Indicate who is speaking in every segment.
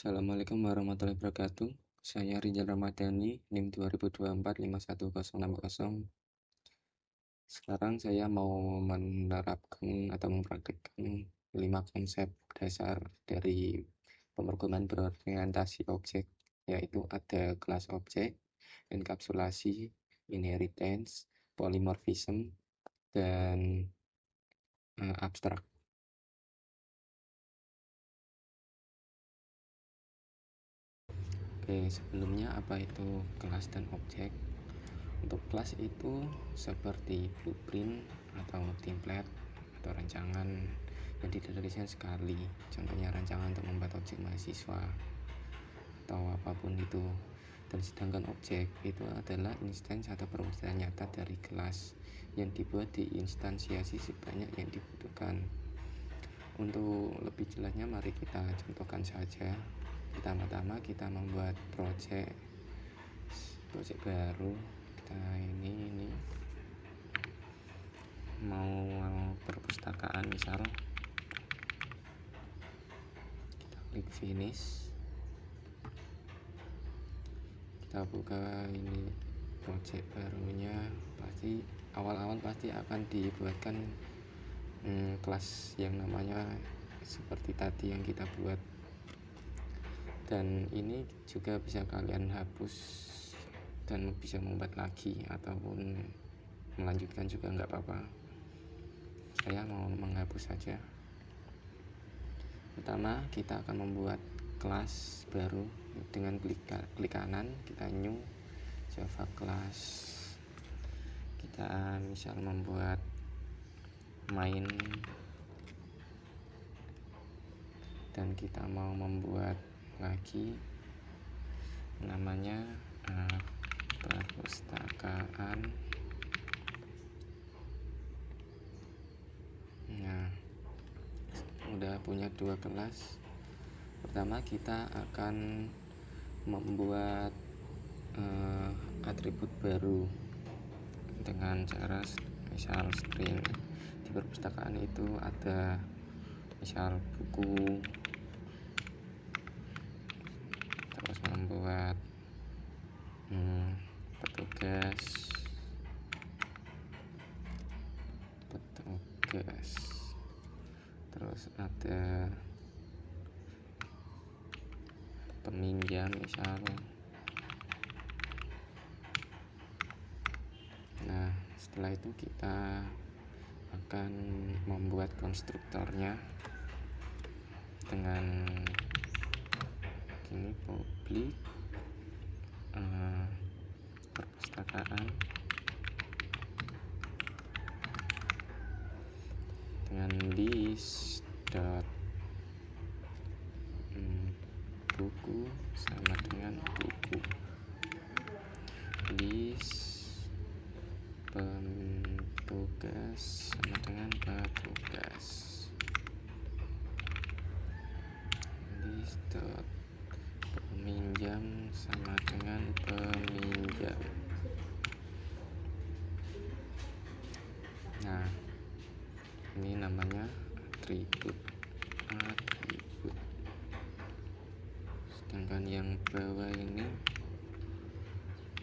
Speaker 1: Assalamualaikum warahmatullahi wabarakatuh. Saya Rizal Ramadhani, NIM 2024 51060. Sekarang saya mau menerapkan atau mempraktikkan 5 konsep dasar dari pemrograman berorientasi objek, yaitu ada kelas objek, enkapsulasi, inheritance, polymorphism, dan abstrak. Oke, sebelumnya apa itu kelas dan objek? Untuk kelas itu seperti blueprint atau template atau rancangan yang didesain sekali, contohnya rancangan untuk membuat objek mahasiswa atau apapun itu. Dan sedangkan objek itu adalah instansi atau perwujudan nyata dari kelas yang dibuat diinstansiasi sebanyak yang dibutuhkan. Untuk lebih jelasnya mari kita contohkan saja. Pertama-tama kita membuat project baru. Kita ini mau perpustakaan, misal kita klik finish, kita buka ini project barunya. Pasti awal-awal pasti akan dibuatkan kelas yang namanya seperti tadi yang kita buat, dan ini juga bisa kalian hapus dan bisa membuat lagi ataupun melanjutkan juga nggak apa-apa. Saya mau menghapus saja. Pertama kita akan membuat kelas baru dengan klik kanan, kita new Java class. Kita misal membuat main, dan kita mau membuat lagi namanya perpustakaan. Nah, udah punya dua kelas. Pertama kita akan membuat atribut baru dengan cara misal string. Di perpustakaan itu ada misal buku, terus membuat petugas, terus ada peminjam misal. Nah, setelah itu kita akan membuat konstruktornya dengan ini public perpustakaan dengan list buku sama dengan buku, list petugas sama dengan petugas, list peminjam sama dengan peminjam. Nah, ini namanya atribut. Sedangkan yang bawah ini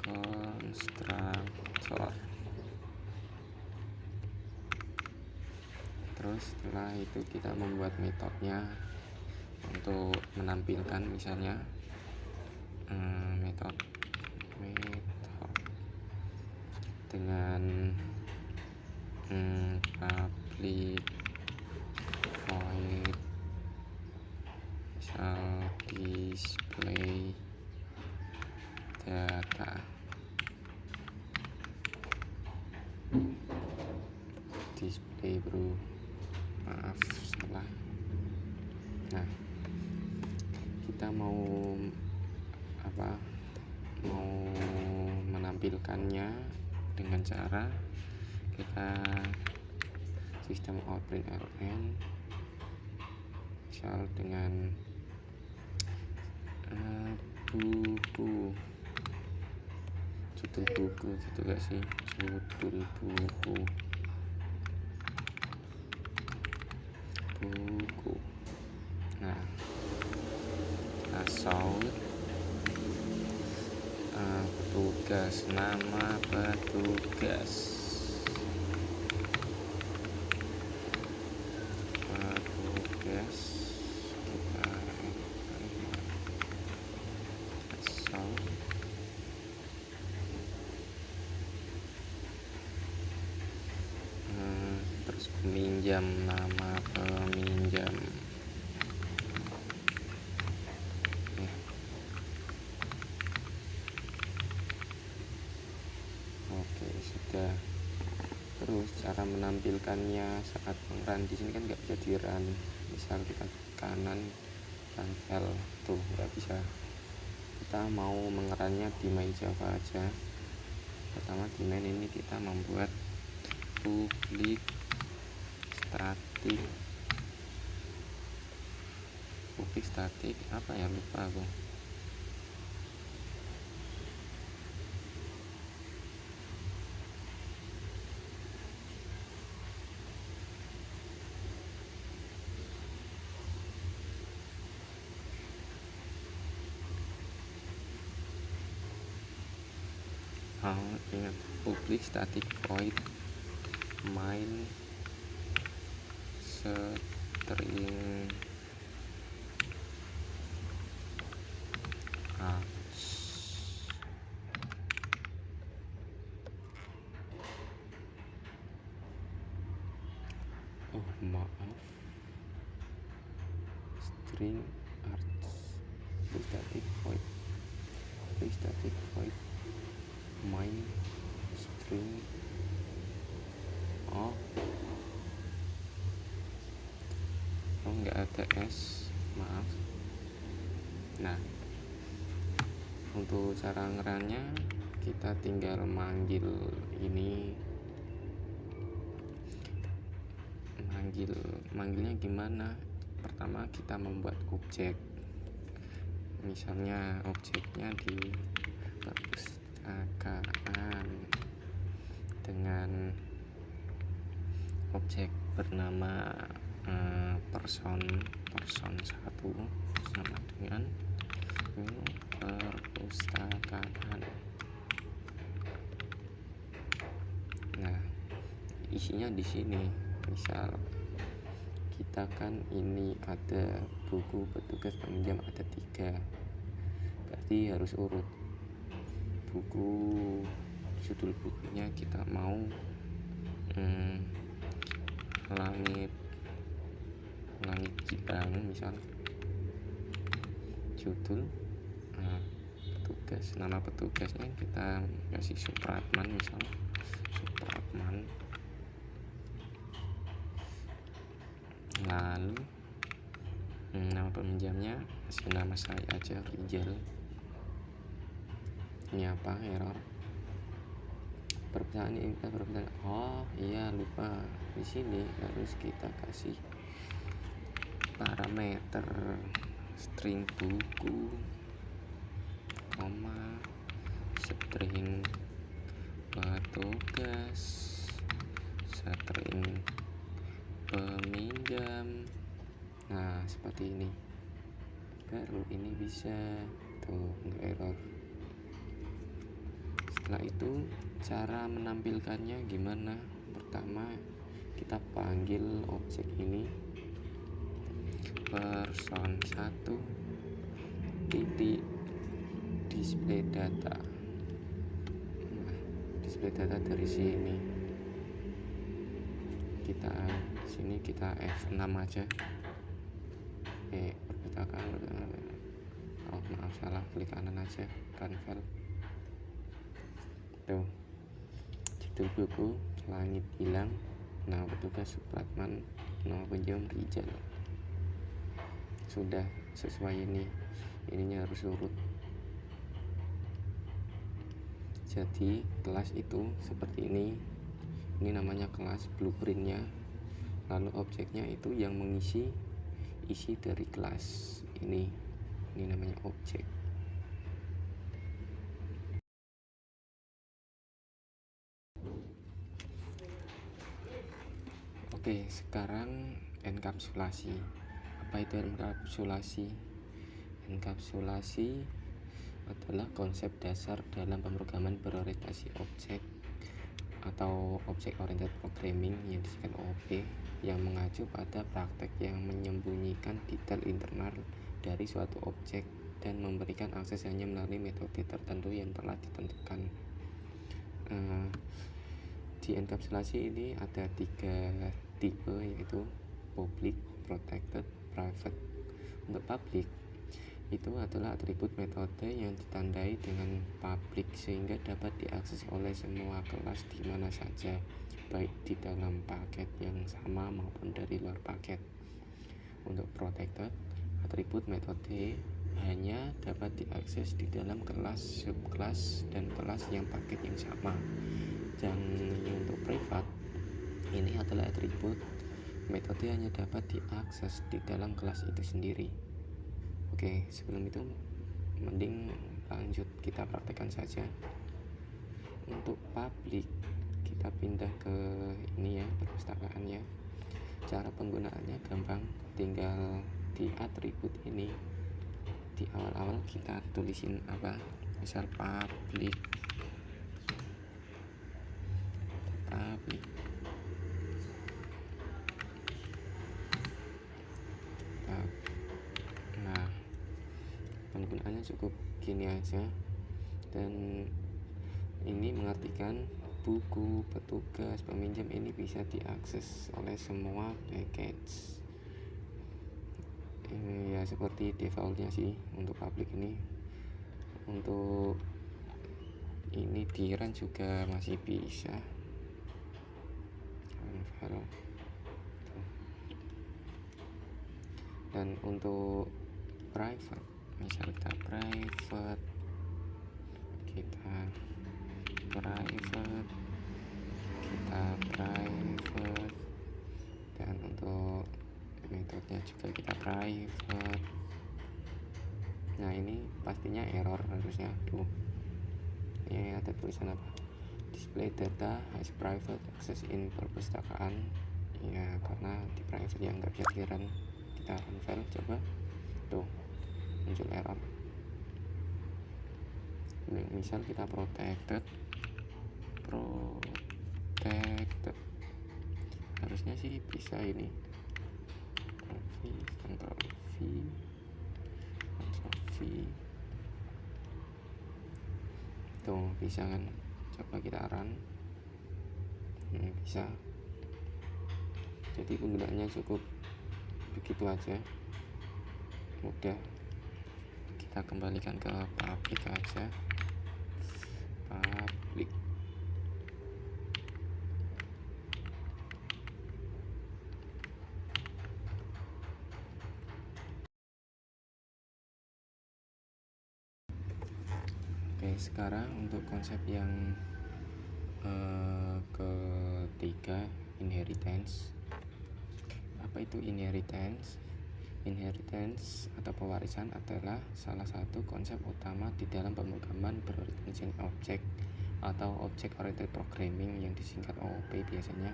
Speaker 1: konstruktor. Terus setelah itu kita membuat metodenya untuk menampilkan misalnya metode dengan public void misal display data, display salah. Nah, kita mau menampilkannya dengan cara kita sistem out print ln misal dengan buku, judul buku gitu gak sih, judul buku. Nah, kelas shout, petugas, nama petugas, kita shout, terus peminjam, nama peminjam. Oke, sudah. Terus cara menampilkannya saat ngerun di sini kan nggak bisa di run. Misal kita kanan cancel tuh nggak bisa. Kita mau mengerannya di main Java aja. Pertama di main ini kita membuat public static apa ya, lupa aku. Ingat, public static void main string maaf, string arts static void main string nggak ada s, maaf. Nah, untuk cara ngerannya kita tinggal manggilnya gimana. Pertama kita membuat objek, misalnya objeknya di perpustakaan dengan objek bernama person 1 sama dengan perpustakaan. Nah, isinya di sini. Misal kita kan ini ada buku petugas peminjam ada 3, berarti harus urut. Buku, judul bukunya kita mau langit Jipang misal, judul, petugas, nama petugasnya kita kasih Supratman misal, Supratman. Lalu nama peminjamnya kasih nama saya aja, Rijal. Ini apa, error pertanyaan ini, oh iya lupa, di sini harus kita kasih parameter string buku, koma, string petugas, string peminjam. Nah, seperti ini baru ini bisa tuh nggak error. Setelah itu cara menampilkannya gimana? Pertama kita panggil objek ini person 1 titik display data. Nah, display data dari sini kita F6 aja. Perpustakaan, maaf salah, klik kanan aja, run file. Tuh, judul buku langit hilang, nama petugas Supratman, nama peminjam Rijal. Sudah sesuai ininya harus urut. Jadi kelas itu seperti ini namanya kelas blueprintnya. Lalu objeknya itu yang mengisi isi dari kelas ini namanya objek. Oke, sekarang enkapsulasi. Apa itu enkapsulasi? Enkapsulasi adalah konsep dasar dalam pemrograman berorientasi objek atau Object Oriented Programming yang disingkat OOP, yang mengacu pada praktek yang menyembunyikan detail internal dari suatu objek dan memberikan akses hanya melalui metode tertentu yang telah ditentukan. Di enkapsulasi ini ada 3 tipe, yaitu public, protected, private. Untuk public itu adalah atribut metode yang ditandai dengan public sehingga dapat diakses oleh semua kelas di mana saja, baik di dalam paket yang sama maupun dari luar paket. Untuk protected, atribut metode hanya dapat diakses di dalam kelas, subkelas, dan kelas yang paket yang sama. Dan untuk private, ini adalah atribut metode hanya dapat diakses di dalam kelas itu sendiri. Oke, sebelum itu mending lanjut kita praktekkan saja. Untuk public, kita pindah ke ini ya, perpustakaan ya. Cara penggunaannya gampang, tinggal di atribut ini di awal-awal kita tulisin apa, misal public. Nah, penggunaannya cukup gini aja, dan ini mengartikan buku, petugas, peminjam ini bisa diakses oleh semua package. Ini ya seperti defaultnya sih untuk public ini. Untuk ini di run juga masih bisa. Dan untuk private, misal kita private, dan untuk metodenya juga kita private. Nah, ini pastinya error harusnya tuh. Ini ada tulisan apa? Display data has private access in perpustakaan. Ya, karena di private yang nggak bisa di-run. Kita run file, coba tuh muncul error. Misal kita protected, harusnya sih bisa ini. Ctrl V tuh bisa kan, coba kita run. Bisa. Jadi penggunaannya cukup begitu aja, mudah. Kita kembalikan ke public aja. Public. Oke, sekarang untuk konsep yang ketiga, inheritance. Apa itu inheritance? Inheritance atau pewarisan adalah salah satu konsep utama di dalam pemrograman berorientasi objek atau Object Oriented Programming yang disingkat OOP biasanya,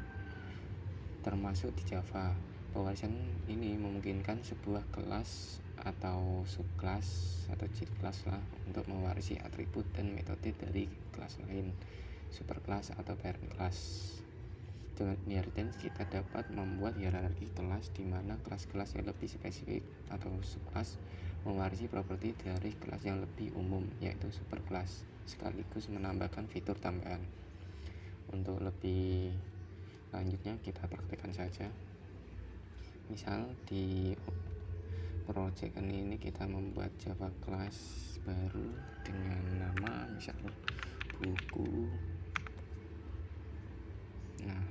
Speaker 1: termasuk di Java. Pewarisan ini memungkinkan sebuah kelas atau subkelas atau cheat class lah untuk mewarisi atribut dan metode dari kelas lain, superkelas atau parent class. Dengan inheritance kita dapat membuat hierarki kelas di mana kelas-kelas yang lebih spesifik atau subkelas mewarisi properti dari kelas yang lebih umum, yaitu superkelas, sekaligus menambahkan fitur tambahan. Untuk lebih lanjutnya kita praktekkan saja. Misal di project ini kita membuat Java class baru dengan nama misal buku. Nah,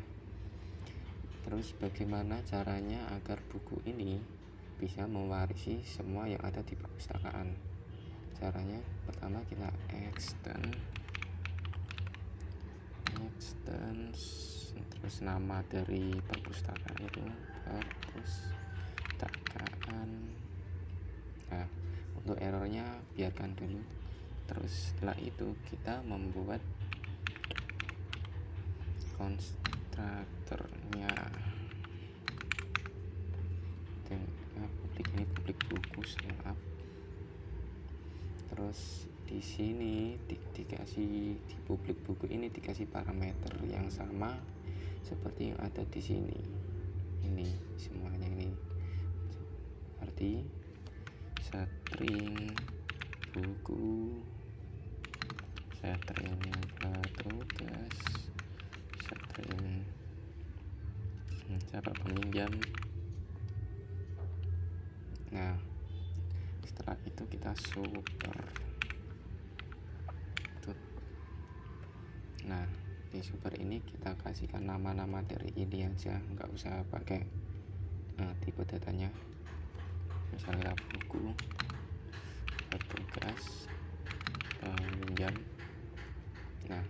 Speaker 1: terus bagaimana caranya agar buku ini bisa mewarisi semua yang ada di perpustakaan? Caranya pertama kita extend terus nama dari perpustakaan itu perpustakaan. Nah, untuk errornya biarkan dulu. Terus setelah itu kita membuat konstruktornya. Publik ini publik buku, maaf. Terus di sini dikasih, di publik buku ini dikasih parameter yang sama seperti yang ada di sini. Ini semuanya ini seperti string buku, string petugas, string siapa peminjam. Nah, setelah itu kita super. Nah, di super ini kita kasihkan nama-nama dari ini aja, nggak usah pakai tipe datanya. Misalnya buku, petugas, peminjam. Nah,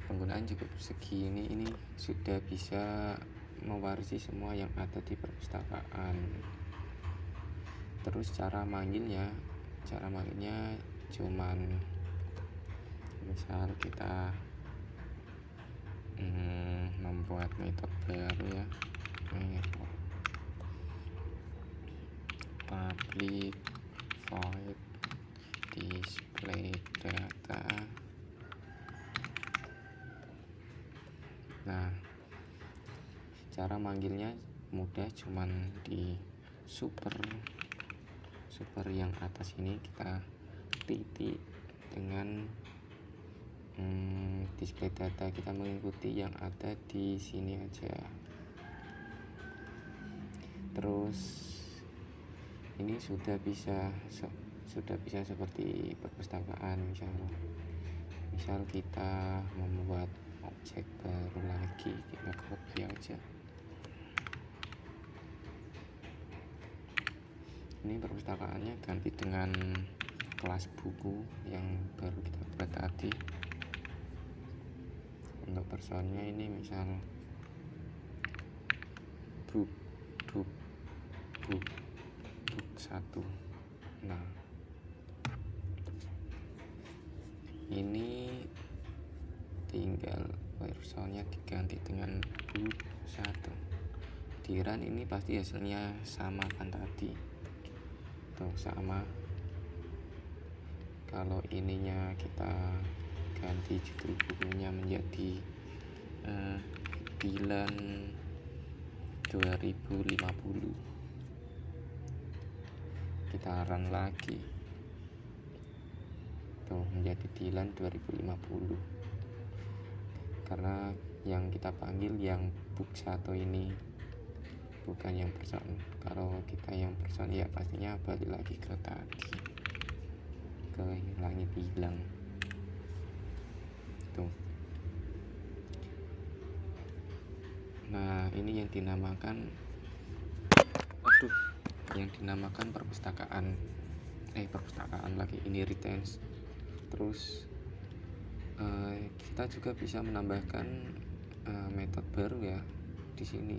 Speaker 1: penggunaan cukup segini, ini sudah bisa mewarisi semua yang ada di perpustakaan. Terus cara manggilnya cuman misal kita membuat metode baru ya, public void display data. Nah, cara manggilnya mudah, cuman di super yang atas ini kita titik dengan display data, kita mengikuti yang ada di sini aja. Terus ini sudah bisa seperti perpustakaan. Misal kita membuat objek baru lagi, kita copy aja. Ini perpustakaannya ganti dengan kelas buku yang baru kita buat tadi. Untuk personnya ini misal book 1. Nah, ini tinggal personnya diganti dengan book 1. Di run ini pasti hasilnya sama kan tadi, tuh sama. Kalau ininya kita ganti judul bukunya menjadi Dylan 2050, kita run lagi, tuh menjadi Dylan 2050. Karena yang kita panggil yang book 1 ini, bukan yang person. Kalau kita yang person ya pastinya balik lagi ke tadi, ke langit hilang tuh. Nah, ini yang dinamakan perpustakaan lagi, ini retention. Terus kita juga bisa menambahkan metode baru ya di sini,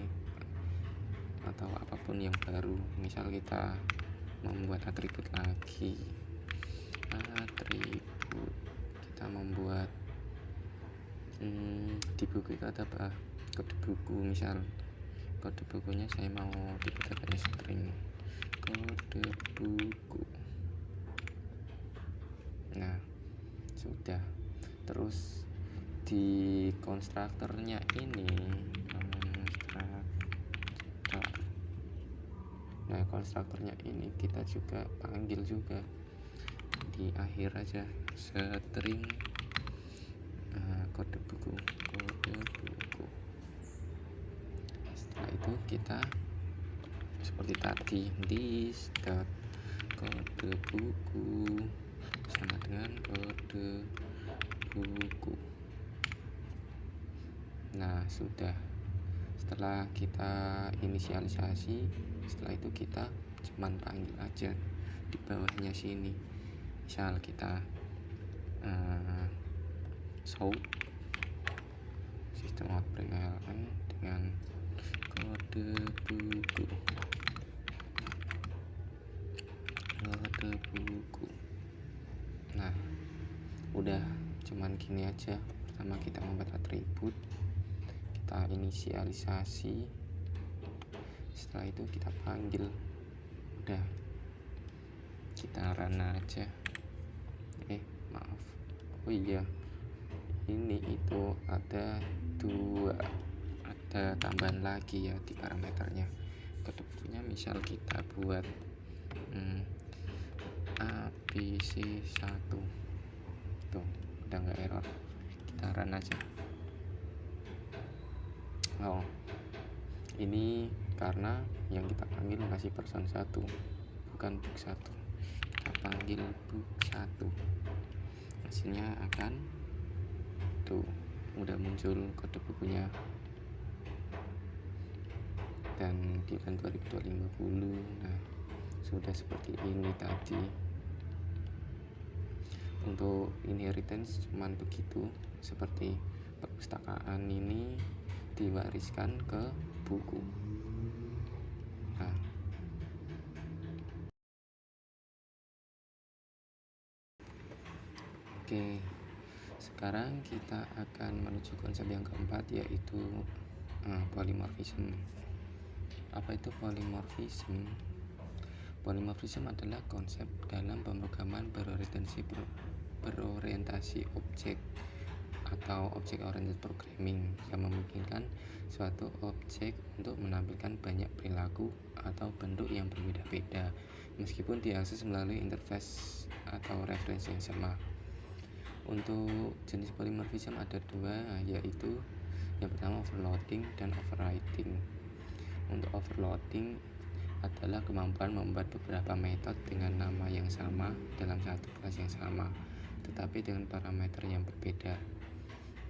Speaker 1: atau apapun yang baru. Misal kita membuat atribut lagi, kita membuat di buku itu ada apa, kode buku. Misal kode bukunya saya mau dikatakan string kode buku. Nah, sudah. Terus di konstruktornya ini, konstruktornya ini kita juga panggil juga di akhir aja, string kode buku. Setelah itu kita seperti tadi, this dot kode buku sama dengan kode buku. Nah, sudah. Setelah kita inisialisasi, setelah itu kita cuman panggil aja di bawahnya sini. Misal kita show sistem out println dengan kode buku. Nah, udah cuman gini aja. Pertama kita membuat atribut, kita inisialisasi, setelah itu kita panggil. Udah, kita run aja. Maaf, oh iya, ini itu ada tambahan lagi ya di parameternya. Kedepannya misal kita buat ABC1 tuh udah nggak error, kita run aja. Ini karena yang kita panggil masih person 1, bukan book 1. Kita panggil book 1, hasilnya akan tuh udah muncul kode bukunya, dan di tahun 2050. Nah, sudah seperti ini tadi. Untuk inheritance cuman begitu, seperti perpustakaan ini diwariskan ke buku. Nah, oke, sekarang kita akan menuju konsep yang keempat, yaitu polymorphism. Apa itu polymorphism? Polymorphism adalah konsep dalam pemrograman berorientasi objek atau object oriented programming yang memungkinkan suatu objek untuk menampilkan banyak perilaku atau bentuk yang berbeda-beda meskipun diakses melalui interface atau referensi yang sama. Untuk jenis polymorphism ada dua, yaitu yang pertama overloading dan overriding. Untuk overloading adalah kemampuan membuat beberapa metode dengan nama yang sama dalam satu kelas yang sama, tetapi dengan parameter yang berbeda.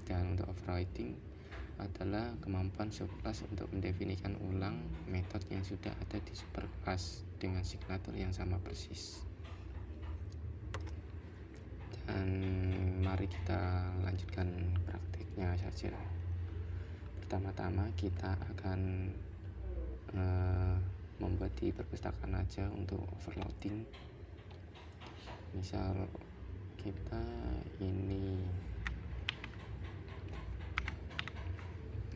Speaker 1: Dan untuk overriding adalah kemampuan subclass untuk mendefinisikan ulang metode yang sudah ada di superclass dengan signatur yang sama persis. Dan mari kita lanjutkan praktiknya saja. Pertama-tama kita akan membuat di perpustakaan aja untuk overloading. Misal kita ini,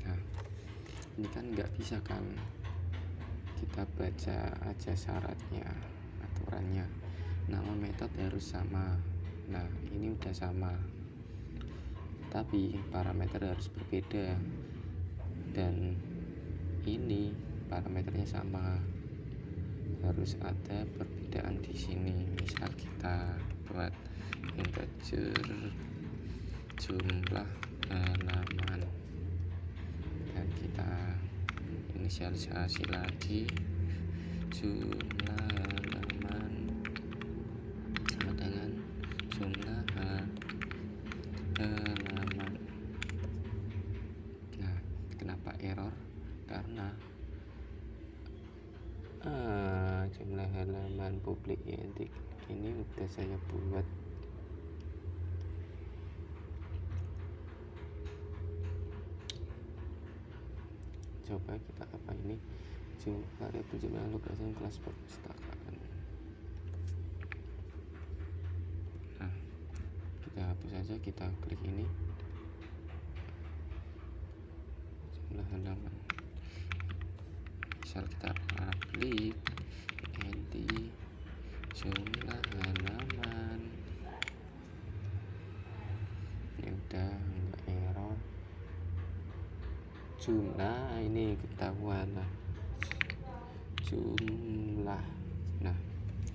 Speaker 1: nah ini kan nggak bisa kan kita baca aja syaratnya, aturannya, nama metode harus sama. Nah, ini udah sama, tapi parameter harus berbeda, dan ini parameternya sama, harus ada perbedaan di sini. Misal kita buat integer jumlah halaman dan kita inisialisasi lagi jumlah halaman sama dengan jumlah halaman. Nah, kenapa error? Karena jumlah halaman publik identik ini udah saya buat. Coba kita apa ini, variabel jumlah lokasi kelas perpustakaan. Nah, kita hapus saja, kita klik ini jumlah halaman. Misal kita publik enti jumlah halaman, ini udah enggak error. Jumlah ini ketahuan lah, jumlah. Nah,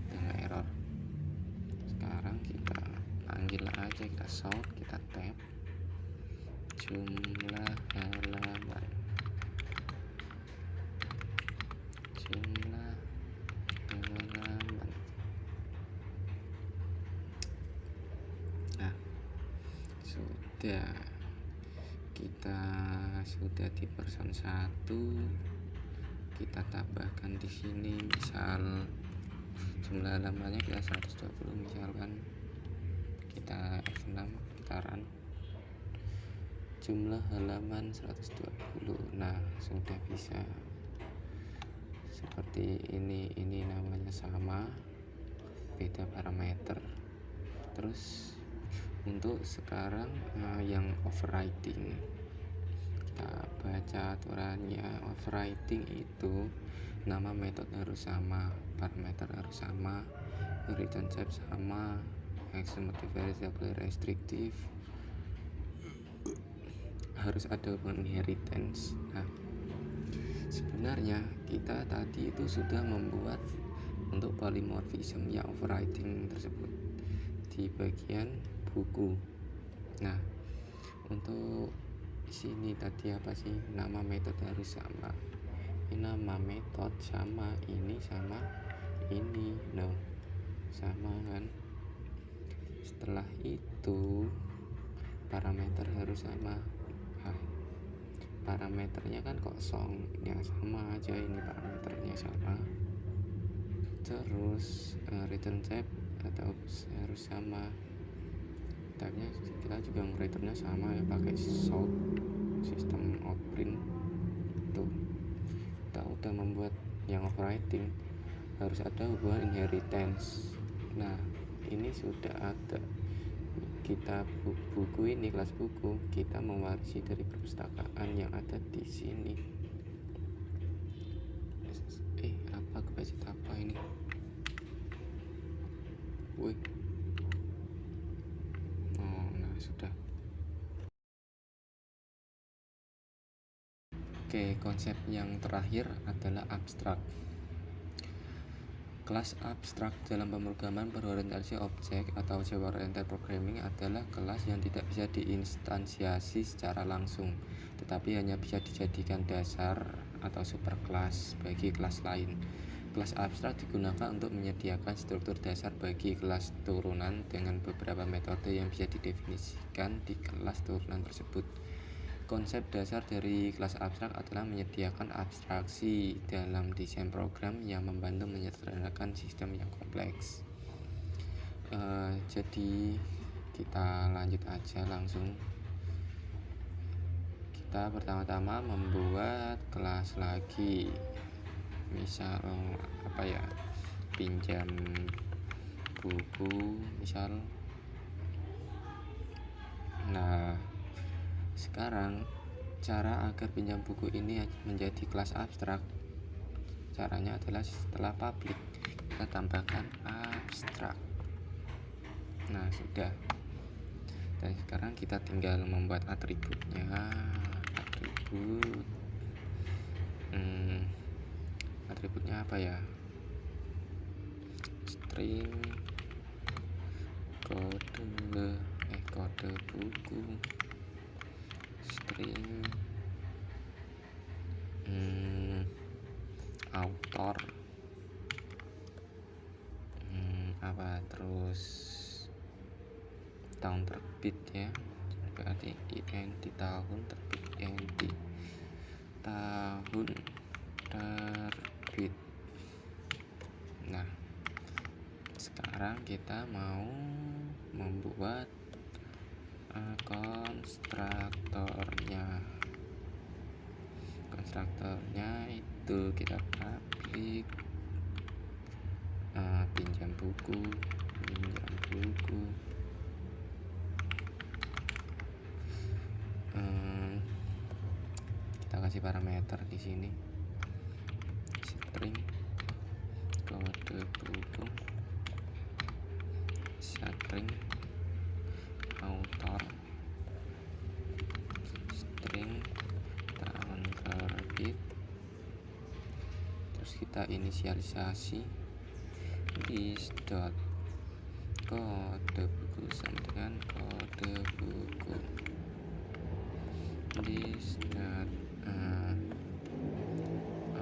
Speaker 1: udah enggak error. Sekarang kita panggil aja, kita sort, kita tab jumlah halaman, jumlah halaman. Nah, kita sudah di person 1, kita tambahkan di sini. Misal jumlah halamannya kita 120, misalkan kita F6, kita run, jumlah halaman 120. Nah, sudah bisa seperti ini namanya sama, beda parameter. Terus untuk sekarang yang overriding, kita baca aturannya. Overriding itu nama metode harus sama, parameter harus sama, return type sama, extremely variable restrictive, harus ada inheritance. Nah, sebenarnya kita tadi itu sudah membuat untuk polymorphism yang overriding tersebut di bagian buku. Nah, untuk sini tadi apa sih, nama metode harus sama, ini nama metode sama, ini sama ini, no, sama kan. Setelah itu parameter harus sama. Nah, parameternya kan kosong ya, sama aja, ini parameternya sama. Terus return type atau harus sama, type-nya kita juga returnnya sama ya, pakai sort sistem outprint. Tuh, kita udah membuat yang overriding, harus ada hubungan inheritance. Nah, ini sudah ada, kita buku ini, kelas buku kita mewarisi dari perpustakaan yang ada di sini. Apa kebaca apa ini? Wih. Oh, nah sudah. Oke, konsep yang terakhir adalah abstrak. Kelas abstrak dalam pemrograman berorientasi objek atau object oriented programming adalah kelas yang tidak bisa diinstansiasi secara langsung, tetapi hanya bisa dijadikan dasar atau superkelas bagi kelas lain. Kelas abstrak digunakan untuk menyediakan struktur dasar bagi kelas turunan dengan beberapa metode yang bisa didefinisikan di kelas turunan tersebut. Konsep dasar dari kelas abstrak adalah menyediakan abstraksi dalam desain program yang membantu menyederhanakan sistem yang kompleks. Jadi kita lanjut aja langsung. Kita pertama-tama membuat kelas lagi, misal apa ya, pinjam buku misal. Nah, sekarang cara agar pinjam buku ini menjadi kelas abstrak, caranya adalah setelah public kita tambahkan abstrak. Nah, sudah. Dan sekarang kita tinggal membuat atributnya. Atributnya apa ya? String, kode buku, string, author, terus tahun terbit ya, berarti INT tahun terbit, INT tahun terbit. Nah, sekarang kita mau membuat konstruktornya itu kita public pinjam buku. Kita kasih parameter di sini, string kode buku, string author, string tahun terbit. Terus kita inisialisasi this dot kode buku sama dengan kode buku, this dot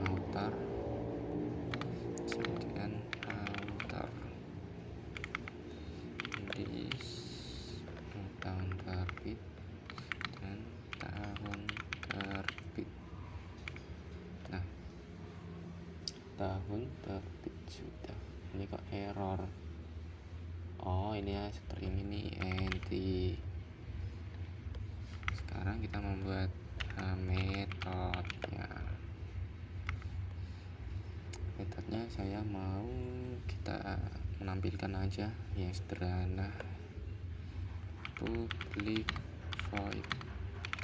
Speaker 1: author sama dengan author, this tahun terbit dan tahun terbit. Nah, tahun terbit sudah. Ini kok error? Oh, ini ya string ini empty. Sekarang kita membuat metodenya saya mau kita menampilkan aja yang sederhana, public void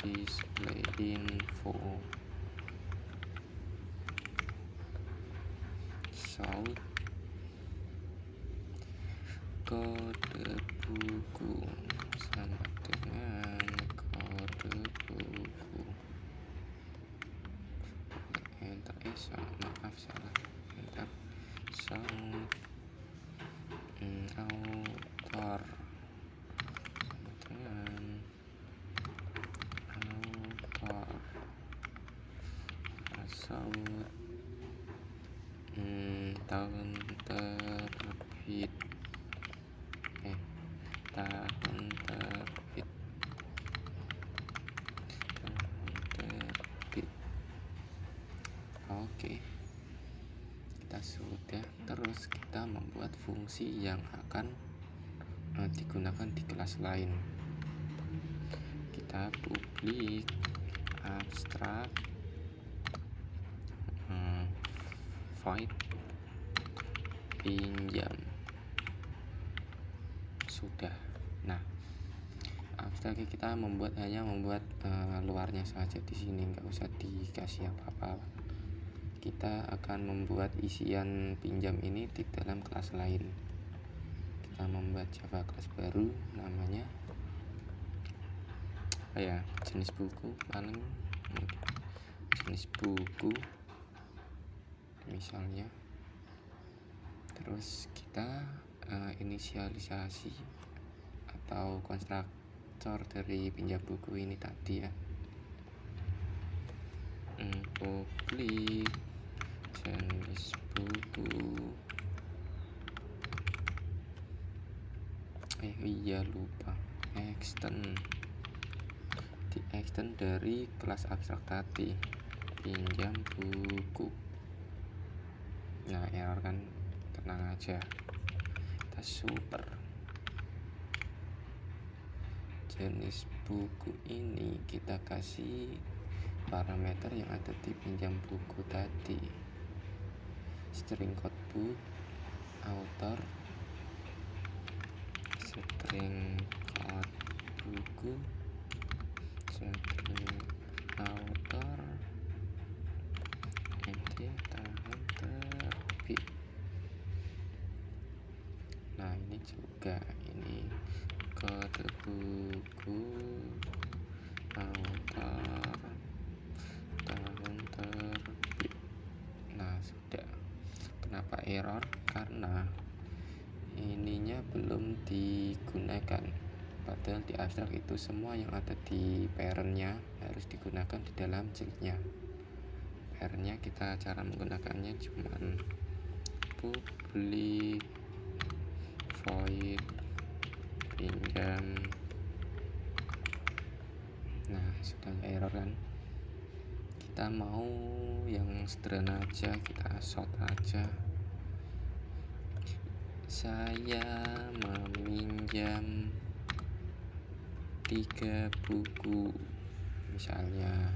Speaker 1: display info shout kode buku sama dengan kode buku. Enter, maaf salah, enter. Sound author sama dengan author. Sound tahun terbit, tahun terbit, oke, kita sudah. Terus kita membuat fungsi yang akan digunakan di kelas lain. Kita publik abstrak void pinjam. Sudah. Nah, abstrak kita hanya membuat luarnya saja di sini, nggak usah dikasih apa-apa. Kita akan membuat isian pinjam ini di dalam kelas lain. Kita membuat Java kelas baru, namanya jenis buku, paling jenis buku misalnya. Terus kita inisialisasi atau konstruktor dari pinjam buku ini tadi ya, publik jenis buku. Lupa extend dari kelas abstrak tadi, pinjam buku. Nah, error kan, tenang aja, kita super. Jenis buku ini kita kasih parameter yang ada di pinjam buku tadi, string code book, author, string code buku, string author, tahun terbit. Nah, ini juga, ini kode buku, author, tahun terbit. Nah, sudah. Kenapa error? Karena ininya belum digunakan, padahal di abstrak itu semua yang ada di parentnya harus digunakan di dalam childnya. Parentnya kita cara menggunakannya cuman public void pinjam. Nah, sudah error kan. Kita mau yang sederhana aja, kita short aja. Saya meminjam 3 buku, misalnya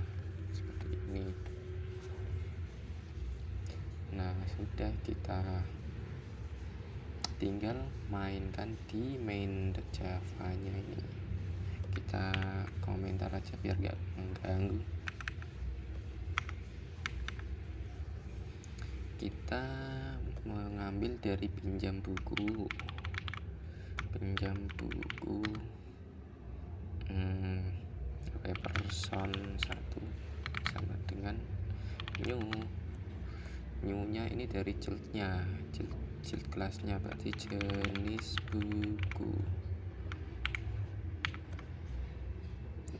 Speaker 1: seperti ini. Nah, sudah, kita tinggal mainkan di main Java-nya ini. Kita komentar aja biar gak mengganggu. Kita mengambil dari pinjam buku, person 1 sama dengan new nya ini dari childnya, child kelasnya, berarti jenis buku.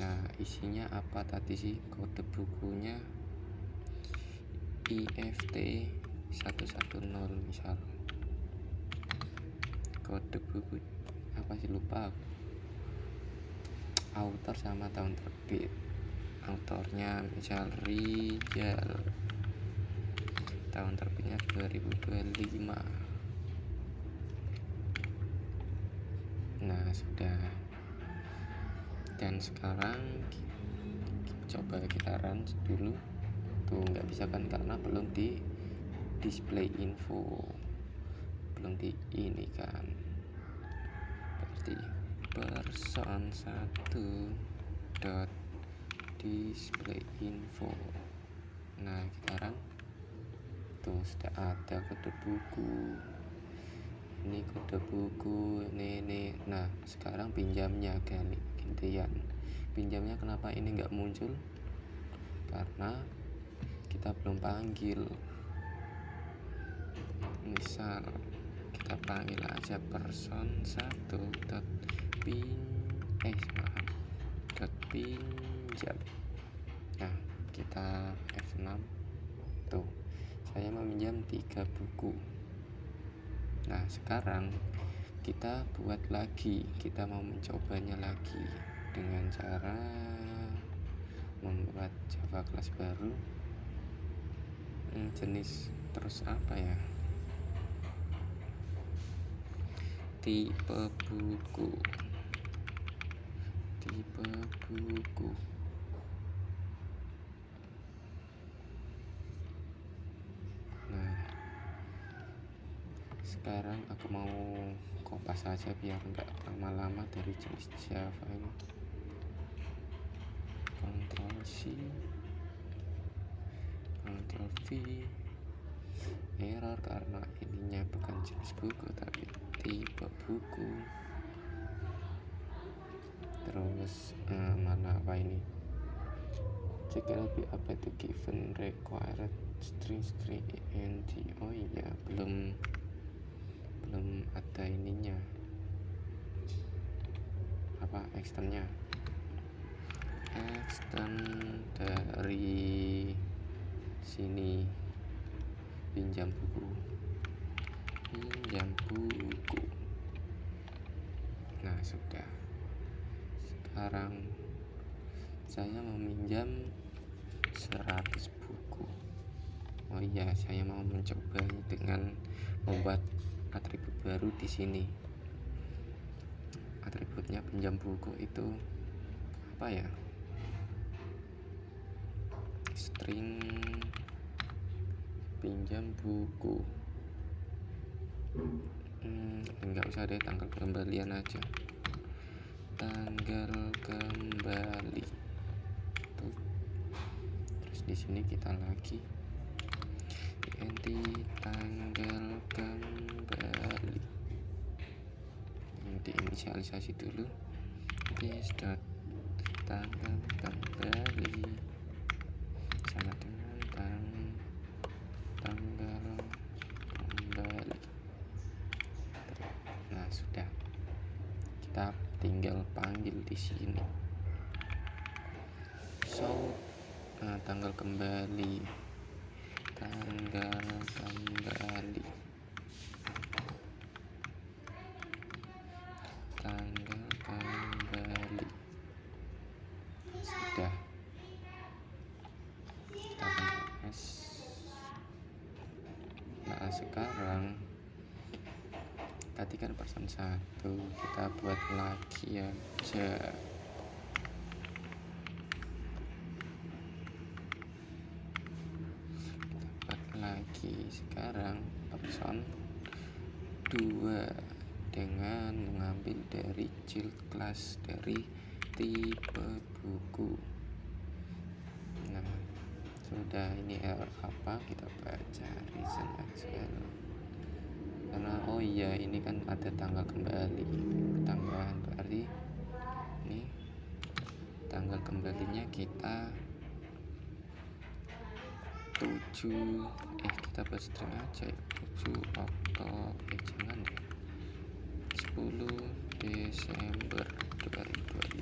Speaker 1: Nah, isinya apa tadi sih? Kode bukunya IFT 110 misal. Kode buku apa sih, lupa aku. Author sama tahun terbit. Autornya misal Rijal, tahun terbitnya 2025. Nah, sudah. Dan sekarang coba kita run dulu. Tuh, nggak bisa kan karena belum di display info, belum di ini kan. Berarti person 1 dot display info. Nah, kita run. Tuh, sudah ada kode buku. ini kode buku ini. Nah sekarang pinjamnya gantian. Pinjamnya kenapa ini nggak muncul? Karena kita belum panggil. Misal kita panggil aja person 1 dot pinjam. Nah kita F6 tuh, saya meminjam 3 buku. Nah sekarang kita buat lagi, kita mau mencobanya lagi dengan cara membuat Java kelas baru. Jenis terus apa ya, tipe buku. Nah sekarang aku mau kopas saja biar nggak lama-lama dari jenis Java ini. Ctrl C, Ctrl V. Error karena ininya bukan jenis buku tapi tipe buku. Terus mana apa ini, check LP apa itu given required string int. Oh iya, belum ada ininya, apa externnya, extern dari sini pinjam buku. Nah sudah, sekarang saya meminjam 100 buku. Oh iya, saya mau mencoba dengan membuat atribut baru di sini. Atributnya pinjam buku itu apa ya, string pinjam buku. Enggak usah deh, tanggal kembalian aja, tanggal kembali tuh. Terus di sini kita lagi ganti tanggal kembali, diinisialisasi dulu this dot tanggal kembali sama dengan tanggal kembali. Nah sudah, kita tinggal panggil di sini show tanggal kembali. Sudah, kita bahas. Nah sekarang tadi kan person 1, kita buat lagi aja. Sekarang person 2 dengan mengambil dari child class dari tipe buku. Nah sudah, ini error apa, kita baca reason aja. Karena oh iya, ini kan ada tanggal kembali tambahan, berarti ini tanggal kembalinya kita 7, kita buat string aja 7 jangan deh, 10 Desember 2025.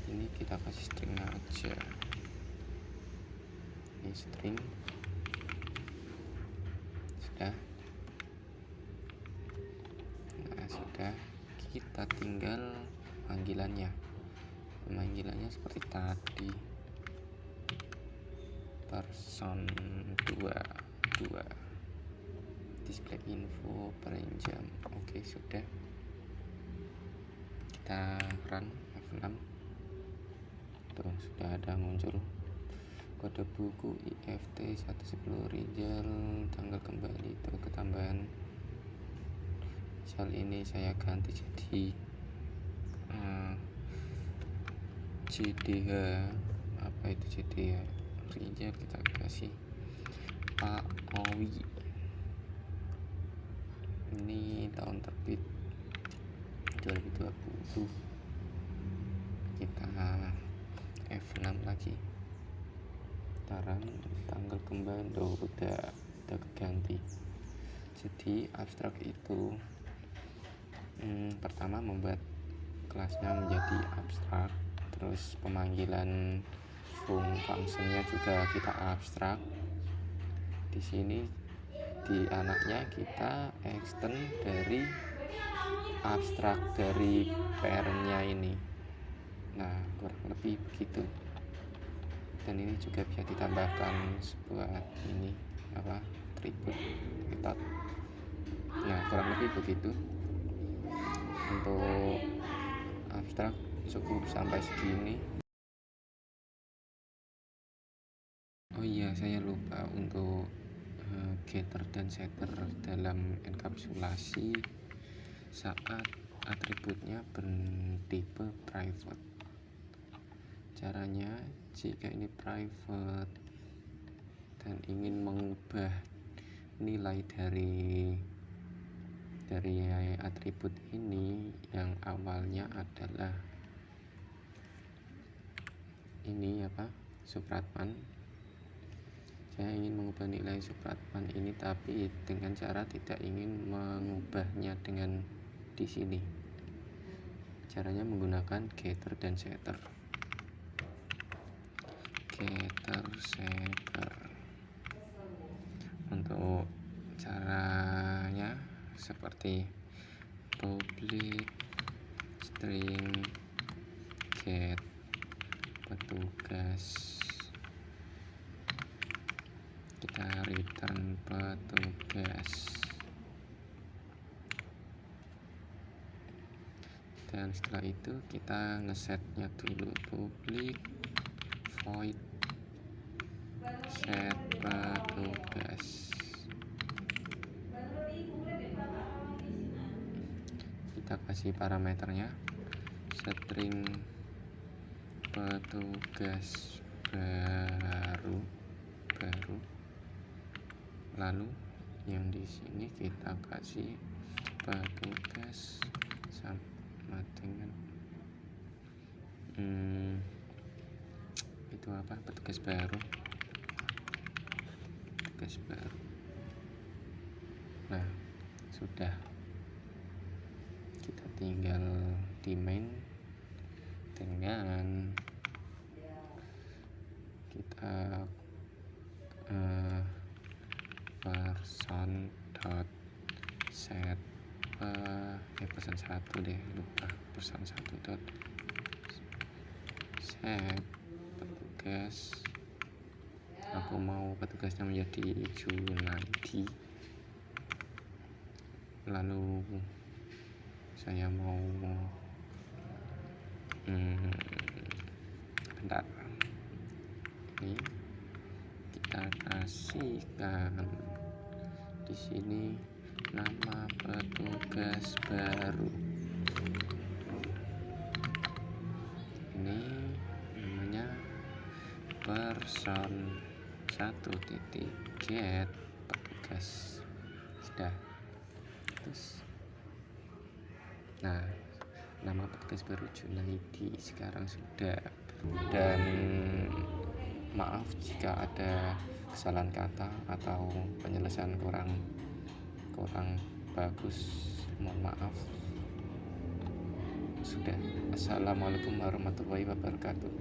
Speaker 1: Ini kita kasih string aja, ini string. Sudah. Nah sudah, kita tinggal panggilannya seperti tadi, person 2 display info pinjam. Oke sudah, kita run F6 tuh, sudah ada muncul kode buku IFT 110 Rizal, tanggal kembali itu ketambahan. Misal ini saya ganti jadi CDH, apa itu CDH Rizal, kita kasih Pak Owi. Ini tahun terbit 2020, kita F6 lagi. Taran tanggal kembang udah keganti. Jadi abstrak itu pertama membuat kelasnya menjadi abstrak, terus pemanggilan fungsinya juga kita abstrak. Di sini di anaknya kita extend dari abstrak dari parentnya ini. Nah, kurang lebih begitu. Dan ini juga bisa ditambahkan sebuah ini atribut method. Nah, kurang lebih begitu. Untuk abstrak cukup sampai segini. Oh iya, saya lupa untuk getter dan setter dalam enkapsulasi saat atributnya bertipe private. Caranya, jika ini private dan ingin mengubah nilai dari atribut ini yang awalnya adalah ini Supratman. Saya ingin mengubah nilai Supratman ini, tapi dengan cara tidak ingin mengubahnya dengan di sini. Caranya menggunakan getter dan setter. Getter setter. Untuk caranya seperti public string get petugas, kita return petugas, dan setelah itu kita ngesetnya dulu public void set petugas. Kita kasih parameternya string petugas baru, lalu yang di sini kita kasih petugas sama dengan itu petugas baru. Nah, sudah, kita tinggal di main dengan kita person dot set person 1 deh, lupa, person 1 dot set petugas. Aku mau petugasnya menjadi Junaidi. Lalu saya mau bentar, ini kita kasihkan di sini nama petugas baru. Ini namanya person 1.get petugas. Sudah. Terus, nah, nama petugas baru Junaidi sekarang sudah. Dan maaf jika ada kesalahan kata atau penyelesaian kurang bagus, mohon maaf. Sudah. Assalamualaikum warahmatullahi wabarakatuh.